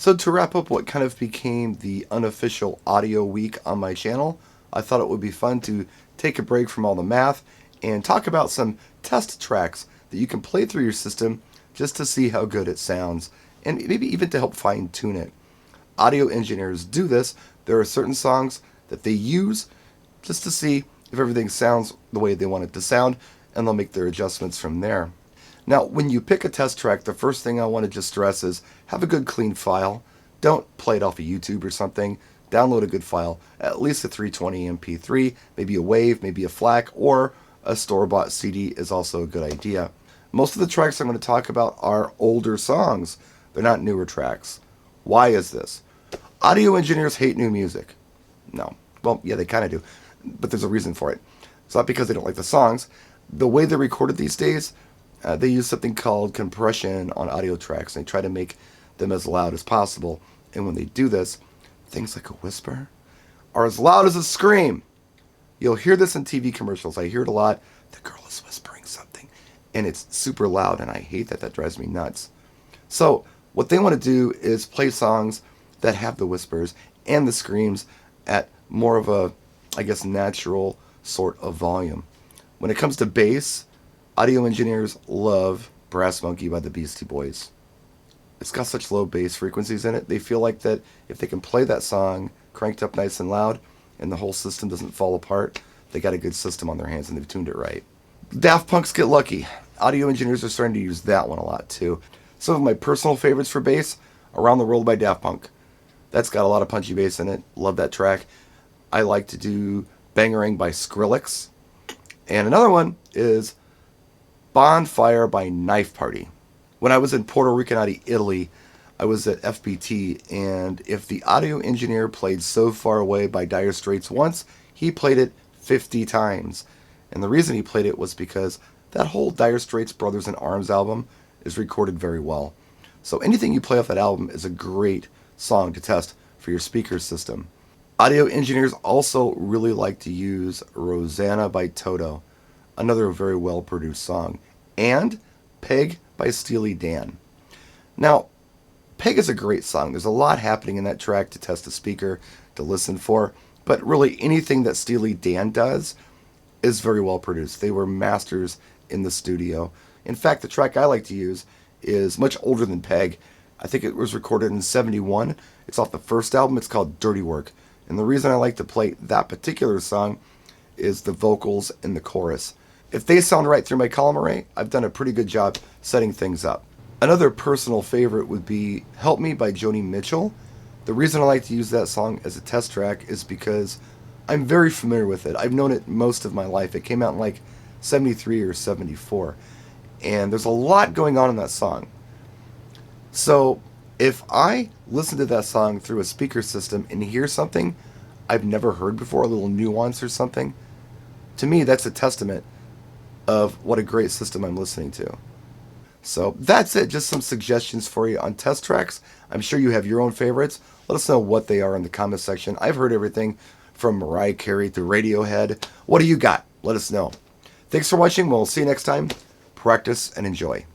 So to wrap up what kind of became the unofficial audio week on my channel, I thought it would be fun to take a break from all the math and talk about some test tracks that you can play through your system just to see how good it sounds, and maybe even to help fine tune it. Audio engineers do this. There are certain songs that they use just to see if everything sounds the way they want it to sound, and they'll make their adjustments from there. Now, when you pick a test track, the first thing I want to just stress is have a good clean file. Don't play it off of YouTube or something. Download a good file, at least a 320 MP3, maybe a WAV, maybe a FLAC, or a store-bought CD is also a good idea. Most of the tracks I'm going to talk about are older songs. They're not newer tracks. Why is this? Audio engineers hate new music. No. Well, yeah, they kind of do, but there's a reason for it. It's not because they don't like the songs. The way they're recorded these days, they use something called compression on audio tracks, and they try to make them as loud as possible. And when they do this, things like a whisper are as loud as a scream. You'll hear this in TV commercials. I hear it a lot. The girl is whispering something, and it's super loud, and I hate that. That drives me nuts. So what they want to do is play songs that have the whispers and the screams at more of a, I guess, natural sort of volume. When it comes to bass, audio engineers love Brass Monkey by the Beastie Boys. It's got such low bass frequencies in it, they feel like that if they can play that song cranked up nice and loud and the whole system doesn't fall apart, they got a good system on their hands and they've tuned it right. Daft Punk's Get Lucky. Audio engineers are starting to use that one a lot too. Some of my personal favorites for bass, Around the World by Daft Punk. That's got a lot of punchy bass in it. Love that track. I like to do Bangarang by Skrillex. And another one is Bonfire by Knife Party. When I was in Puerto Ricanati, Italy, I was at FBT, and if the audio engineer played So Far Away by Dire Straits once, he played it 50 times. And the reason he played it was because that whole Dire Straits Brothers in Arms album is recorded very well. So anything you play off that album is a great song to test for your speaker system. Audio engineers also really like to use Roseanna by Toto, another very well produced song, and Peg by Steely Dan. Now, Peg is a great song. There's a lot happening in that track to test the speaker, to listen for, but really anything that Steely Dan does is very well produced. They were masters in the studio. In fact, the track I like to use is much older than Peg. I think it was recorded in '71. It's off the first album. It's called Dirty Work. And the reason I like to play that particular song is the vocals and the chorus. If they sound right through my column array, I've done a pretty good job setting things up. Another personal favorite would be Help Me by Joni Mitchell. The reason I like to use that song as a test track is because I'm very familiar with it. I've known it most of my life. It came out in like 73 or 74. And there's a lot going on in that song. So if I listen to that song through a speaker system and hear something I've never heard before, a little nuance or something, to me that's a testament of what a great system I'm listening to. So that's it. Just some suggestions for you on test tracks. I'm sure you have your own favorites. Let us know what they are in the comment section. I've heard everything from Mariah Carey to Radiohead. What do you got? Let us know. Thanks for watching. We'll see you next time. Practice and enjoy.